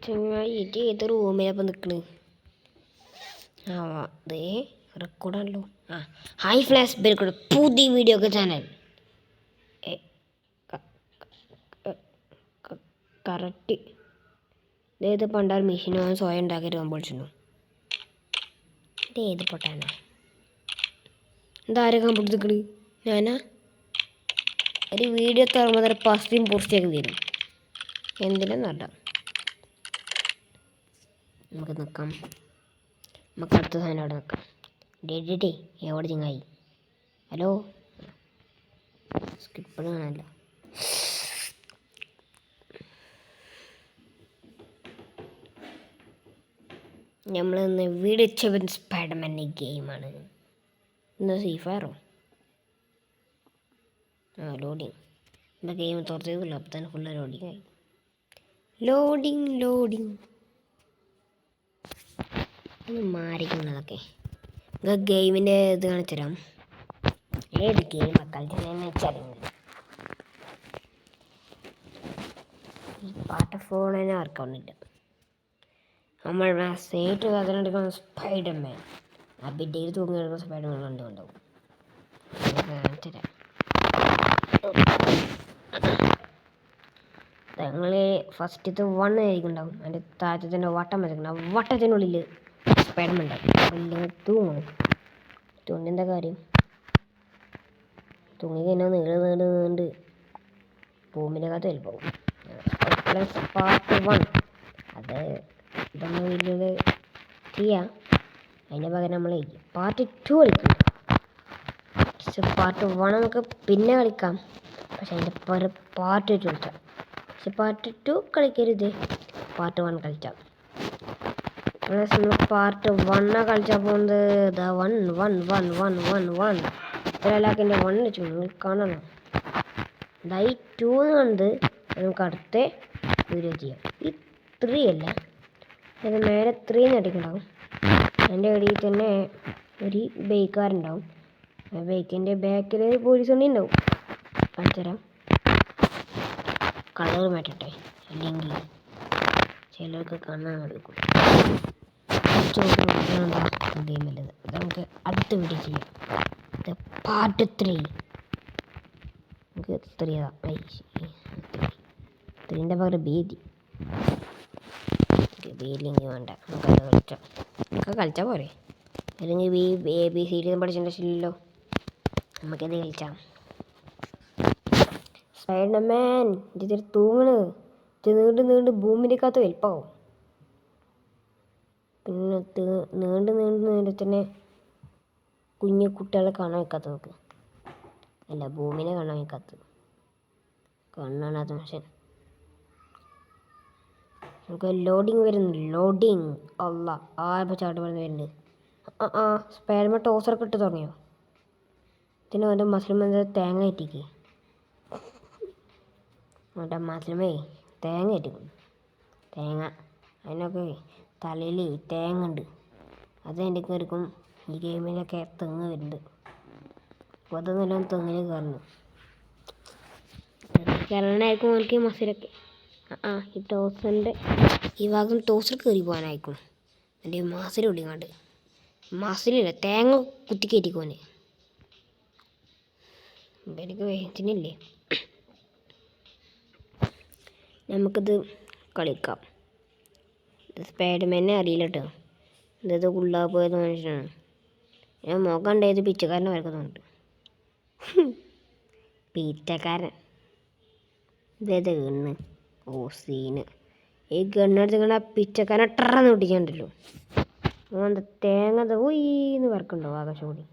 ചങ്ങായി ഏത് റൂമിലപ്പം നിൽക്കണ്? ആ അതേ റെക്കോർഡാണല്ലോ. ആ ഹായ് ഫ്ലാഷ് ബാക്ക് പുതിയ വീഡിയോ ഒക്കെ ചാനൽ കറക്റ്റ് ഇതേത് പണ്ടാൽ മെഷീൻ സ്വയം ഉണ്ടാക്കിയിട്ട് പൊളിച്ചിട്ടുണ്ടോ? ഇതേത് പൊട്ടാനാ? എന്താരും കമ്പ്യൂട്ടർ നിൽക്കണ്? ഞാനാ ഒരു വീഡിയോ തുറമ്പോൾ തന്നെ പസ്റ്റിയും പൂർത്തിയാക്കി തരും. എന്തിനാന്നല്ല നമുക്ക് നിൽക്കാം. നമുക്ക് അടുത്ത സാധനം അവിടെ നിൽക്കാം. ഡേ എവിടെ ചങ്ങായി? ഹലോ സ്കിപ്പ് കാണാമല്ലോ. നമ്മളിന്ന് വീടിച്ചവൻ സ്പൈഡർമാൻ്റെ ഗെയിമാണ്. ഇന്ന് ഫ്രീ ഫയറോ? ആ ലോഡിങ്. എന്താ ഗെയിം തുറച്ചതില്ല, അപ്പം തന്നെ ഫുള്ള് ലോഡിങ് ആയി. ലോഡിങ് ഒന്ന് മാറിക്കുന്നതൊക്കെ ഗെയിമിൻ്റെ ഇത് കാണിച്ചു തരാം. ഏത് ഗെയിം കളിച്ചതെന്ന് വെച്ചാൽ ഈ പാട്ട് ഫോണിനെ വർക്കാവുന്നില്ല. നമ്മൾ സേറ്റ് അതിനെടുക്കുന്ന സ്പൈഡർമാൻ ആ ബിഡയിൽ തൂങ്ങി എടുക്കുന്ന സ്പൈഡർമാൻ കണ്ടുകൊണ്ടാവും. കാണിച്ചു തരാം. ഞങ്ങൾ ഫസ്റ്റത്തെ 1 ആയിരിക്കും ഉണ്ടാവും. അതിൻ്റെ താഴത്തെ വട്ടം വെച്ചിട്ടുണ്ടാവും. വട്ടത്തിനുള്ളിൽ സ്പൈഡർമാൻ ഉണ്ടാവും. തൂങ്ങി എന്താ കാര്യം? തൂങ്ങി കഴിഞ്ഞാൽ നീണ്ട് ഭൂമിയിലേക്കകത്ത് വലിപ്പം പാർട്ട് 1 അത് ഇതൊന്നും വലിയ ചെയ്യാം. അതിൻ്റെ പകരം നമ്മൾ പാർട്ട് 2 കളിക്കും. പക്ഷെ പാർട്ട് 1 നമുക്ക് പിന്നെ കളിക്കാം. പക്ഷെ അതിൻ്റെ പാർട്ട് 2 കളിക്കാം. പക്ഷെ പാർട്ട് 2 കളിക്കരുത്, പാർട്ട് 1 കളിച്ചാൽ. നമ്മൾ പാർട്ട് 1 കളിച്ചാൽ പോകുന്നത് ഇതാ 1 ഇത്രലാക്കിൻ്റെ 1 വെച്ചു നിങ്ങൾ കാണണം. ഇതായി 2 കണ്ട് നമുക്ക് അടുത്ത വീഡിയോ ചെയ്യാം. ഈ 3 അല്ല, അത് മേലെ 3 നടിക്കുണ്ടാവും. അതിൻ്റെ ഇടയിൽ തന്നെ ഒരു ബൈക്കാരുണ്ടാവും. ആ ബൈക്കിൻ്റെ ബാക്കിൽ പോലീസ് വണ്ടി ഉണ്ടാവും. കാണിച്ചുതരാം. കളർ മാറ്റട്ടെ, അല്ലെങ്കിൽ ചിലർക്ക് കാണാൻ എടുക്കും. ഗെയിമല്ലത്. അത് നമുക്ക് അടുത്ത വീഡിയോ ചെയ്യാം. ഇത് പാർട്ട് 3. നമുക്ക് 3ൻ്റെ പകരം ബേദി ബേദില്ലെങ്കിൽ വേണ്ട. നമുക്ക് കളിച്ചാൽ പോരെ? അല്ലെങ്കിൽ ABC പഠിച്ചിട്ടുണ്ടല്ലോ. നമുക്കത് കളിച്ചാം. സ്പൈഡർമാൻ ഇതിൽ തൂങ്ങണ്. ഇത് നീണ്ട് ഭൂമിയിലേക്കകത്ത് വലിപ്പാവും. പിന്നെ നീണ്ട് തന്നെ കുഞ്ഞു കുട്ടികളെ കാണാൻ വെക്കാത്ത നമുക്ക്. അല്ല, ഭൂമിനെ കാണാൻ വെക്കാത്തത്. കാണാത്ത മനുഷ്യൻ. നമുക്ക് ലോഡിങ് വരുന്നു. അല്ല ആരപ്പോൾ ചാട്ട് വരുന്നുണ്ട്. സ്പൈഡർമാൻ ടോസറൊക്കെ ഇട്ട് തുടങ്ങിയോ? ഇതിന് അവൻ്റെ മസിലുമേ തേങ്ങ ഇറ്റിക്ക്. അവൻ്റെ മസിലുമേ തേങ്ങ ഇറ്റിക്കും. തേങ്ങ അതിനൊക്കെ തലയിൽ തേങ്ങ ഉണ്ട്. അത് എൻ്റെ കയറിക്കും. ഈ ഗെയിമിലൊക്കെ തെങ്ങ് വരുന്നുണ്ട്. അപ്പോൾ അത് നല്ലോണം തെങ്ങിൽ കയറുന്നു. കയറാനായിരിക്കും അവർക്ക് മസിലൊക്കെ. ഈ ടോസറിൻ്റെ ഈ ഭാഗം ടോസർ കയറി പോകാനായിരിക്കും. എൻ്റെ മസിൽ ഒടിങ്ങാണ്ട്. മസിലില്ല, തേങ്ങ കുത്തി കയറ്റിക്കോനെ. എനിക്ക് വേദനയില്ലേ? നമുക്കിത് കളിക്കാം. സ്പൈഡർമാനെ അറിയില്ല കേട്ടോ. ഇത് കുള്ളാ പോയത് മനുഷ്യനാണ്. ഞാൻ മുഖം ഉണ്ടായത് പിച്ചക്കാരനെ വരക്കുന്നുണ്ട്. പിച്ചക്കാരൻ ഇതേത് ഗണ്ണ്? സീന്. ഈ ഗണ്ണെടുത്ത് പിച്ചക്കാരനെ ട്രെന്ന് പൊട്ടിക്കണ്ടല്ലോ. എന്താ തേങ്ങ ഊന്ന് വരക്കുണ്ടോ ആകാശം കൂടി?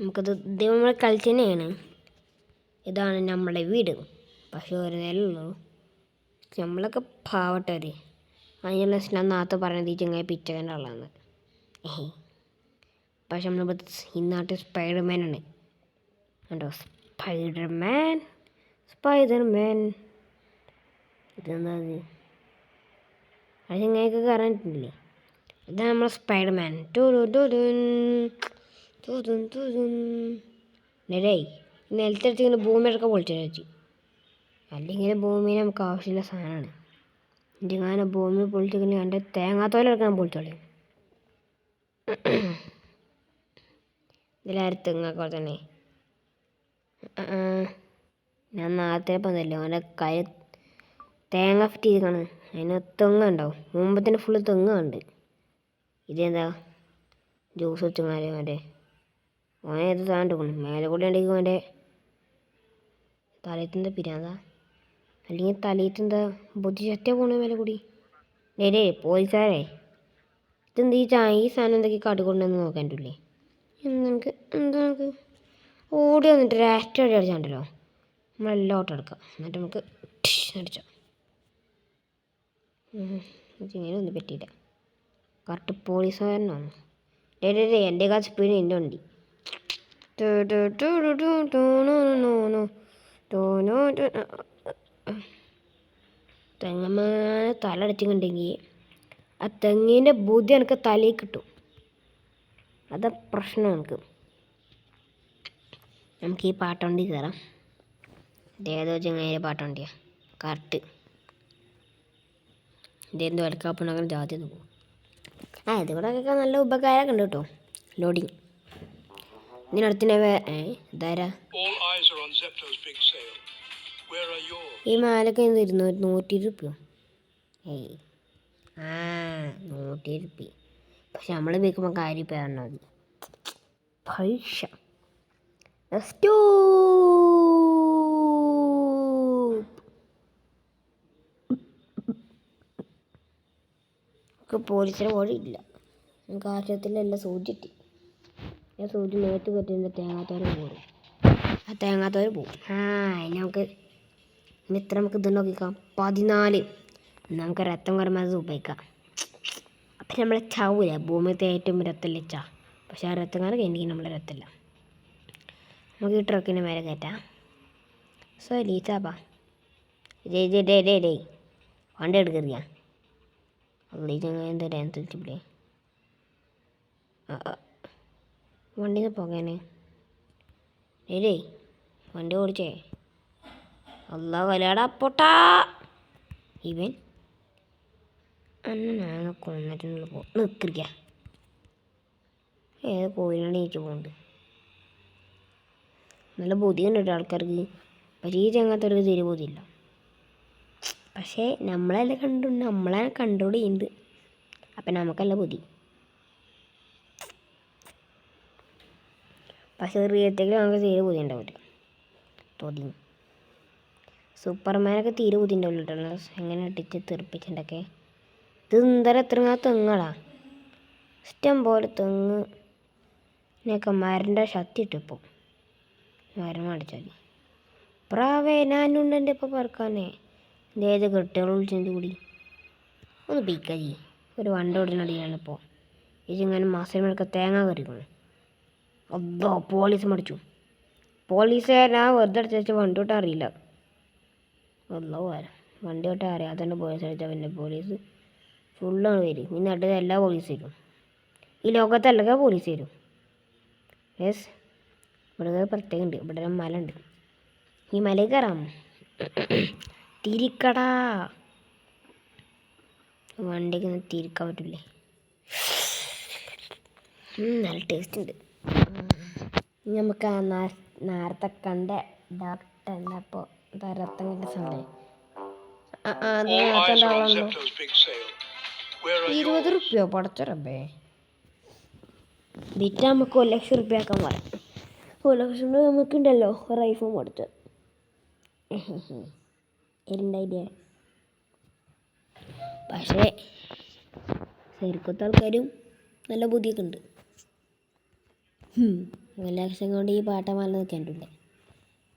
നമുക്കത് ഇത് നമ്മൾ കളിച്ച് തന്നെയാണ്. ഇതാണ് നമ്മളെ വീട്. പക്ഷെ ഒരു നിലയുള്ളൂ. നമ്മളൊക്കെ പാവട്ടവര്. അതിനുള്ള നാത്ത പറഞ്ഞത് ഈ ചങ്ങായി പിച്ചകൻ്റെ ആളാണ്. പക്ഷെ നമ്മളിപ്പോൾ ഇന്നാട്ട് സ്പൈഡർമാനാണ്. കണ്ടോ? സ്പൈഡർമാൻ ഇതെന്താ? അത് ചങ്ങായിക്ക് കയറാനിട്ടില്ലേ? ഇതാണ് നമ്മളെ സ്പൈഡർമാൻ. നിലത്തടിച്ചിങ്ങനെ ഭൂമിയൊക്കെ പൊളിച്ചു വെച്ച്. അല്ലെങ്കിൽ ഭൂമി നമുക്ക് ആവശ്യമുള്ള സാധനമാണ്. ഇങ്ങനെ ഭൂമി പൊളിച്ചിങ്ങനെ എൻ്റെ തേങ്ങാത്തോലൊക്കെ ഞാൻ പൊളിച്ചോളി. ഇതിലാരും തെങ്ങൊക്കെ തന്നെ ഞാൻ നേരത്തെ പറഞ്ഞല്ലോ അവൻ്റെ കൈ തേങ്ങ ഫിറ്റ് ചെയ്തിരിക്കണം. അതിന് തെങ്ങ് ഉണ്ടാവും. മുമ്പത്തിന് ഫുള്ള് തെങ്ങ് ഉണ്ട്. ഇതെന്താ ജ്യൂസ് വെച്ചങ്ങാല് അവൻ്റെ ഓനെ ഏത് സാധനം എടുക്കണം. മേലെ കൂടെ ഉണ്ടെങ്കിൽ അവൻ്റെ തലയത്തിൻ്റെ പിരാന്താ അല്ലെങ്കിൽ തലയത്തിൻ്റെ ബുദ്ധിശക്തിയെ പോകണ മേലെ കൂടി. ഡേ പോലീസുകാരെ ഇതെന്താ ഈ സാധനം എന്തൊക്കെ കാട്ടിക്കൊണ്ടെന്ന് നോക്കാനില്ലേ? നമുക്ക് എന്താ നമുക്ക് ഓടി വന്നിട്ട് രാഷ്ട്രീയ അടി അടിച്ചാണ്ടല്ലോ നമ്മളെല്ലാം ഓട്ടം എടുക്കാം. എന്നിട്ട് നമുക്ക് അടിച്ചോ. ഇങ്ങനെ ഒന്നും പറ്റിയില്ല. കറക്റ്റ് പോലീസുകാരനാണ്. ഡേ എൻ്റെ കാശ് സ്പീഡ് എൻ്റെ വണ്ടി. തെങ്ങന്മാരെ തല അടിച്ചിട്ടുണ്ടെങ്കിൽ ആ തെങ്ങിൻ്റെ ബുദ്ധി എനിക്ക് തലയിൽ കിട്ടും. അതാ പ്രശ്നം എനിക്ക്. നമുക്ക് ഈ പാട്ടവണ്ടി കയറാം. ഇതേതോ ചെങ്ങായിൻ്റെ പാട്ടവണ്ടിയാണ് കറക്റ്റ്. ഇതെന്തോ അടക്കാപ്പുണ്ടാക്കാൻ ജാതി ഒന്ന് പോകും. ഇതുകൂടെ ഒക്കെ നല്ല ഉപകാരമൊക്കെ ഉണ്ട് കേട്ടോ. ലോഡിങ് ഇതിനടുത്തിനെ ഇതാരാ ഈ മാലൊക്കെ എന്തിരുന്നു? 120 120. പക്ഷെ നമ്മൾ ഉപയോഗിക്കുമ്പോൾ കാര്യം പേരണ മതി. പൈസ പോലീസിനെ വഴിയില്ല. നമുക്ക് ആശുപത്രിയിലെല്ലാം സൂചി കിട്ടി. ഞാൻ സൂചി മേത്ത് കെട്ടിൻ്റെ തേങ്ങാത്തോര പോകും. ആ തേങ്ങാത്തോര പോകും. ഇനി നമുക്ക് ഇത്ര നമുക്ക് ഇത് നോക്കിക്കാം. 14 നമുക്ക് രക്തം കുറഞ്ഞത് ഉപയോഗിക്കാം. അപ്പം നമ്മളെ ചാവൂല. ഭൂമിത്തെ ഏറ്റവും രക്തമില്ല ചാ. പക്ഷെ ആ രക്തം കഴിഞ്ഞെങ്കിൽ നമ്മളെ രക്തമില്ല. നമുക്ക് ഈ ട്രക്കിൻ്റെ മേലെ കയറ്റാം. സോ ലീച്ചാപ്പാ ഡേ വണ്ടി എടുക്കറിയാം. എന്താ തിരിച്ചിപ്പില്ലേ വണ്ടിന്ന് പോകാനേ വണ്ടി ഓടിച്ചേ. അല്ലാ കലാടാ പൊട്ടാ. ഇവൻ ഞാൻ കൊന്നിട്ടുള്ള നിൽക്കിരിക്ക. ഏത് കോയിലാണ് എനിക്ക് പോകുന്നുണ്ട്. നല്ല ബുദ്ധിയുണ്ട് കേട്ടോ ആൾക്കാർക്ക്. പക്ഷേ ഈ ചങ്ങാത്തവർക്ക് തീരെ ബുദ്ധിയില്ല. പക്ഷേ നമ്മളെ കൺട്രോൾ ചെയ്യുന്നുണ്ട്. അപ്പം നമുക്കല്ല ബുദ്ധി. പക്ഷേ റിയത്തേക്ക് നമുക്ക് തീരെ ബുദ്ധി ഉണ്ടാവില്ല. തോന്നി സൂപ്പർമാനൊക്കെ തീരെ ബുദ്ധി ഉണ്ടാവില്ല കേട്ടോ. എങ്ങനെ ഇട്ടിച്ച് തെറിപ്പിച്ചിട്ടൊക്കെ. ഇത് എന്തര എത്ര തെങ്ങാടാ. ഇഷ്ടം പോലെ തെങ്ങ് ഇതിനൊക്കെ മരൻ്റെ ശക്തി ഇട്ടിപ്പോൾ മരം അടിച്ചാൽ പ്രാവേ ഞാനുണ്ട് എൻ്റെ ഇപ്പോൾ പറക്കാനേ. ഇതേത് കെട്ടുകൾ വിളിച്ചതിൻ്റെ കൂടി ഒന്ന് പീക്കാജി. ഒരു വണ്ട ഓടിനടിയാണിപ്പോൾ. ഇതിങ്ങനെ മാസമൊക്കെ തേങ്ങ കറിക്കണം. അതോ പോലീസ് മടിച്ചു. പോലീസുകാരൻ വെറുതെ അടിച്ചു വണ്ടി ഓട്ടാൻ അറിയില്ല. അതോ വണ്ടി ഓട്ടാൻ അറിയാതെ തന്നെ പോലീസ് അടിച്ചാൽ പിന്നെ പോലീസ് ഫുള്ളാണ് വരും. ഈ നാട്ടിൽ എല്ലാ പോലീസ് വരും. ഈ ലോകത്തല്ലൊക്കെ പോലീസ് വരും. യെസ് ഇവിടെ പ്രത്യേകം ഉണ്ട്. ഇവിടെ ഒരു മല ഉണ്ട്. ഈ മലയിൽ കയറാം. തിരിക്കടാ. വണ്ടിക്ക് ഒന്ന് തിരിക്കാൻ പറ്റില്ലേ? നല്ല ടേസ്റ്റ് ഉണ്ട്. നമുക്ക് ആ നേരത്തെ കണ്ട ഡോക്ടർ എന്നപ്പോൾ രക്തം കിട്ടിയ സമയം 20 റുപ്യോ പടച്ചറബേ. വിറ്റ നമുക്ക് 1 ലക്ഷം റുപ്യ ആക്കാൻ പറയാം. 1 ലക്ഷം രൂപ നമുക്കുണ്ടല്ലോ ഒരു ഐഫോൺ പഠിച്ച ഐഡിയ. പക്ഷേ ശരിക്കത്തെ ആൾക്കാരും നല്ല ബുദ്ധിയൊക്കെ ഉണ്ട്. 1 ലക്ഷം കൊണ്ട് ഈ പാട്ടമാല നിൽക്കാനില്ല.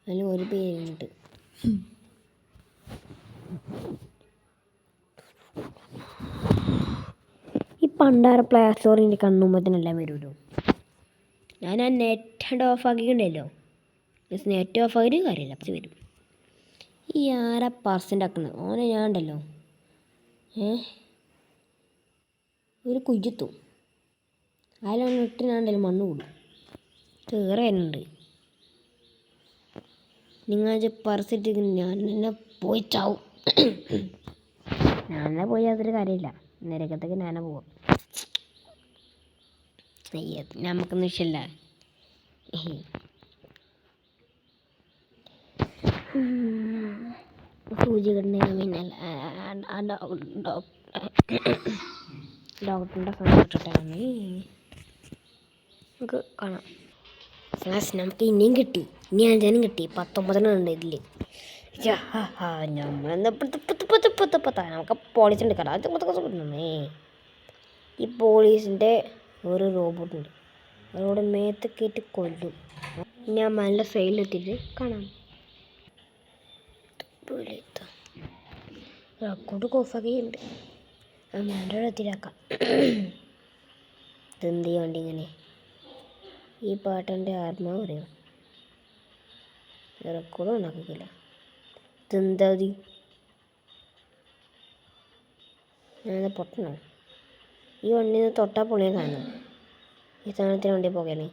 അതിന് ഒരു പേരുണ്ട്. ഈ പണ്ടാര പ്ലേ സ്റ്റോറിൻ്റെ കണ്ണുമ്പത്തിനെല്ലാം വരുമല്ലോ. ഞാൻ ആ നെറ്റ് ഓഫ് ആക്കിയിട്ടുണ്ടല്ലോ. നെറ്റ് ഓഫ് ആക്കിയിട്ട് കാര്യമില്ല. പക്ഷെ വരും. ഈ ആരാ % ആക്കുന്നത് ഓനെ ഞാൻ ഉണ്ടല്ലോ ഒരു കുയ്യത്തും അതിലൊന്ന് ഇട്ട് ഞാൻ ഉണ്ടല്ലോ മണ്ണ് കൂടും. കയറി വരുന്നുണ്ട്. നിങ്ങൾ പറിച്ചിട്ട് ഞാൻ എന്നെ പോയി ചാവും. ഞാനെ പോയി അതൊരു കാര്യമില്ല. നരകത്തേക്ക് ഞാനെ പോവാം. നമുക്കൊന്നും ഇഷ്ടമല്ല. സൂചി കിട്ടണമെങ്കിൽ പിന്നെ ഡോക്ടറിൻ്റെ സമയം ഇട്ടിട്ടാണ് നമുക്ക് കാണാം. നമുക്ക് ഇനിയും കിട്ടി. ഇനി 5 കിട്ടി. 19 ഉണ്ട് ഇതിൽ. നമുക്ക് പോലീസ് ഉണ്ട് കടാ. ഈ പോലീസിൻ്റെ ഒരു റോബോട്ടുണ്ട്. അവരോട് മേത്ത് കയറ്റി കൊല്ലും. ഞാൻ നല്ല സൈഡിലെത്തിയിട്ട് കാണാം. റെക്കോർഡ് കോഫാക്കിയുണ്ട്. അമ്മേൻ്റെ എത്തിരാക്കാം. ഇതെന്ത് ചെയ്യാണ്ട് ഇങ്ങനെ ഈ പാട്ടിൻ്റെ ആത്മാവ് പറയും. റെക്കോർഡ് ഉണ്ടാക്കില്ല. ഇതെന്താ മതി ഞാനത് പൊട്ടണോ? ഈ വണ്ടിയിൽ നിന്ന് തൊട്ടാൽ പൊളിയാൻ കാണുന്നു. ഈ സാധനത്തിന് വണ്ടി പോകല്ലേ.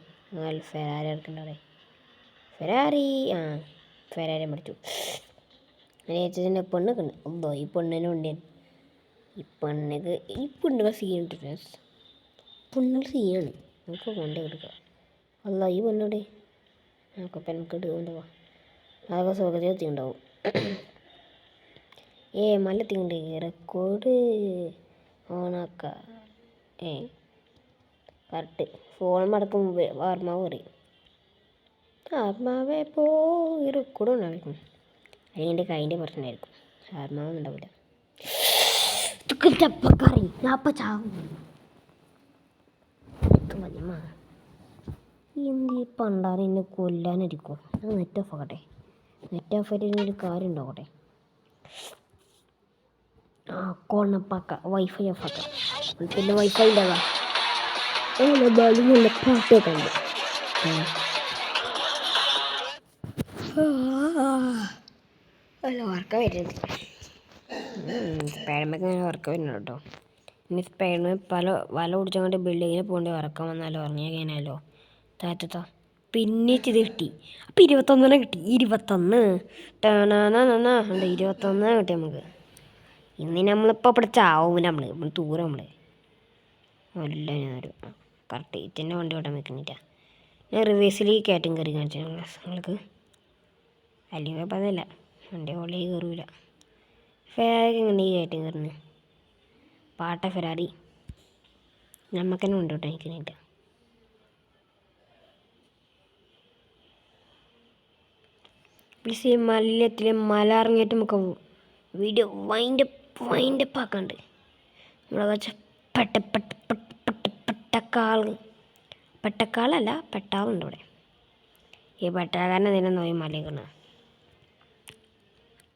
ഫെരാരി എടുക്കണ്ടേ? ഫെരാരി ഫെരാരി മേടിച്ചു. ചേച്ചൻ്റെ പെണ്ണൊക്കെ ഉണ്ട്. അല്ലോ ഈ പെണ്ണിന് വണ്ടിയാണ്. ഈ പെണ്ണുകൾ സീനുണ്ട്. പെണ്ണുകൾ സീനാണ്. നമുക്ക് വണ്ടി എടുക്കാം. അല്ല ഈ പെണ്ണോടെ നമുക്ക് പെൺകെട്ട് കൊണ്ടുപോവാം. അതൊക്കെ സുഖത്തിൽ എത്തിണ്ടാവും. മല്ലെത്തിണ്ട്. റെക്കോർഡ് ഓണാക്ക. കറക്റ്റ് ഫോൺ മടക്കും മുമ്പ് ആത്മാവ് പറയും. ആത്മാവേ പോ ഈ റെക്കോർഡ് ഉണ്ടായിരിക്കും. അതിൻ്റെ കൈൻ്റെ പ്രശ്നമായിരിക്കും. ആത്മാവൊന്നും ഉണ്ടാവില്ല. ചപ്പക്കറി ഞാപ്പ ചാവും. എന്ത് പണ്ടാറ് എന്നെ കൊല്ലാനിരിക്കും. ഞാൻ നെറ്റ് ഓഫ് ആക്കട്ടെ. നെറ്റ് ഓഫ് ആയിട്ട് ഒരു കാര്യം ഉണ്ടാവട്ടെ. കോണപ്പാക്ക വൈഫൈ ഓഫ് ആക്കാം. പിന്നെ വൈഫൈ ഉണ്ടാകാം. നല്ല പാട്ടൊക്കെ ഉണ്ട്. അല്ല ഉറക്കം വരുന്നത്. സ്പൈഡർമാൻ അങ്ങനെ ഉറക്കം വരുന്നുണ്ട് കേട്ടോ. ഇനി സ്പൈഡർമാൻ പല വല പിടിച്ചങ്ങോട്ട് ബിൽഡിങ്ങിൽ പോകേണ്ടി ഉറക്കം വന്നാലോ ഉറങ്ങിയ കഴിഞ്ഞാലോ താറ്റത്താ പിന്നെ ഇത് കിട്ടി. അപ്പം 21 കിട്ടി. 21 ഉണ്ട്. 21 കിട്ടി നമുക്ക്. ഇന്ന് നമ്മളിപ്പോൾ ഇവിടെ ചാവും. നമ്മൾ ദൂരം നല്ല നേരം കറക്റ്റ് ഇതിൻ്റെ വണ്ടി ഓട്ടാൻ വെക്കുന്നില്ല. ഞാൻ റിവേഴ്സിൽ കയറ്റം കയറി കാണിച്ചു നിങ്ങൾക്ക്. അല്ലെങ്കിൽ അപ്പം അതല്ല വണ്ടി ഓളി കയറൂല. ഫെരാരി എങ്ങനെ ഈ കയറ്റം കയറുന്നത്? പാട്ട ഫെരാരി നമുക്ക് തന്നെ ഉണ്ട് കേട്ടോ. എനിക്കില്ല. പ്ലീസ് ഈ മലയത്തിലെ മല ഇറങ്ങിയിട്ട് നമുക്ക് വീഡിയോ വൈൻഡപ്പ് ആക്കാണ്ട്. നമ്മളെ വെച്ച പെട്ടക്കാളല്ല പെട്ടാളുണ്ട് ഇവിടെ. ഈ പെട്ടാകാരനെ ഇതിനെ നോയി മലയിക്കണ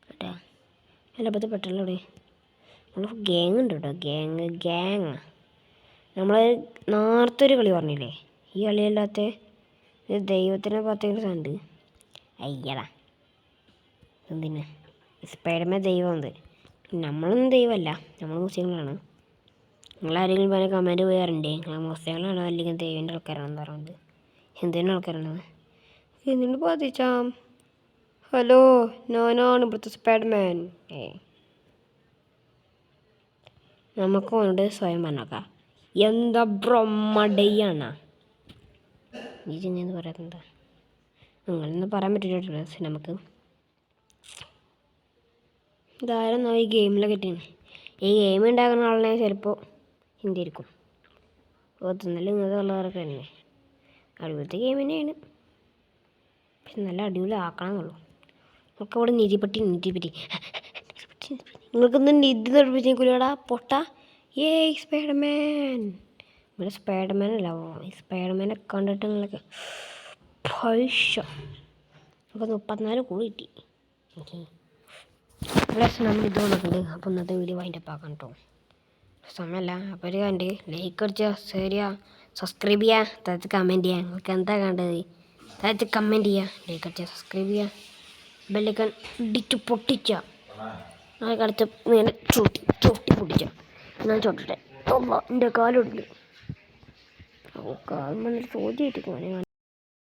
കേട്ടോ. എല്ലാപ്പത്തെ പെട്ടല്ലേ നമ്മൾ ഗ്യാങ് ഉണ്ട് കേട്ടോ. ഗ്യാങ് നമ്മൾ നേരത്തെ ഒരു കളി പറഞ്ഞില്ലേ? ഈ കളിയല്ലാത്ത ദൈവത്തിനെ പത്തേണ്ട സാധനമുണ്ട്. അയ്യടാ എന്തിനാ സ്പൈഡർമാൻ ദൈവമുണ്ട്. നമ്മളൊന്നും ദൈവമല്ല. നമ്മൾ മുസ്ലിങ്ങളാണ്. നിങ്ങളാരെങ്കിലും പറഞ്ഞ കമൻറ്റ് പോയാറുണ്ടേ നിങ്ങൾ മുസ്ലിങ്ങളാണോ അല്ലെങ്കിൽ ദൈവൻ്റെ ആൾക്കാരാണെന്ന് പറയുന്നത്? എന്തിൻ്റെ ആൾക്കാരാണ്? എന്തിനു ബാധിച്ചാം? ഹലോ ഞാനാണ് ഇവിടുത്തെ സ്പൈഡർമാൻ. നമുക്ക് കൊണ്ട് സ്വയം പറഞ്ഞേക്കാം. എന്താ ബ്രഹ്മടയാണ് നീച്ചെന്ന് പറയുന്നത്? നിങ്ങളൊന്നും പറയാൻ പറ്റില്ല. നമുക്ക് ഇതാരും ഈ ഗെയിമിലൊക്കെ കിട്ടിയാണ്. ഈ ഗെയിം ഉണ്ടാക്കുന്ന ആളിനെ ചിലപ്പോൾ ഹിന്ദിയായിരിക്കും. ഒത്തുന്നല്ല ഇങ്ങനത്തെ ഉള്ളവരൊക്കെ തന്നെ. അടിപൊളിത്തെ ഗെയിം തന്നെയാണ്. പക്ഷെ നല്ല അടിപൊളി ആക്കണമെന്നുള്ളൂ. നമുക്ക് അവിടെ നിധിപ്പറ്റി നിങ്ങൾക്കൊന്നും നിധി നടപ്പിച്ചേക്കൂടാ പൊട്ട. സ്പൈഡർമാൻ. ഇവിടെ സ്പൈഡർമാൻ അല്ല. ഈ സ്പൈഡർമാനെ കണ്ടിട്ട് നിങ്ങളൊക്കെ പൈസ നമുക്ക് 34 കൂടി കിട്ടി. പ്ലസ് നമ്മൾ ഇത് വന്നിട്ടുണ്ട്. അപ്പോൾ ഇന്നത്തെ വീഡിയോ വൈൻഡപ്പ് ആക്കാം കേട്ടോ. സമയമല്ല. അപ്പോൾ ഒരു കണ്ട് ലൈക്ക് അടിച്ചാൽ ഷെയർ ചെയ്യുക, സബ്സ്ക്രൈബ് ചെയ്യുക, താഴത്ത് കമൻറ്റ് ചെയ്യുക. നിങ്ങൾക്ക് എന്താ കണ്ടത് താഴത്ത് കമൻറ്റ് ചെയ്യുക. ലൈക്ക് അടിച്ചാൽ സബ്സ്ക്രൈബ് ചെയ്യുക, ബെല്ലൈക്കൺ ഇടിച്ച് പൊട്ടിച്ച അടുത്ത് ഇങ്ങനെ ചൂട്ടി പൊട്ടിച്ച. ഞാൻ ചോട്ടെ എൻ്റെ കാലുണ്ട്. കാൽ വന്നിട്ട് ചോദ്യമായിട്ട് പോകാൻ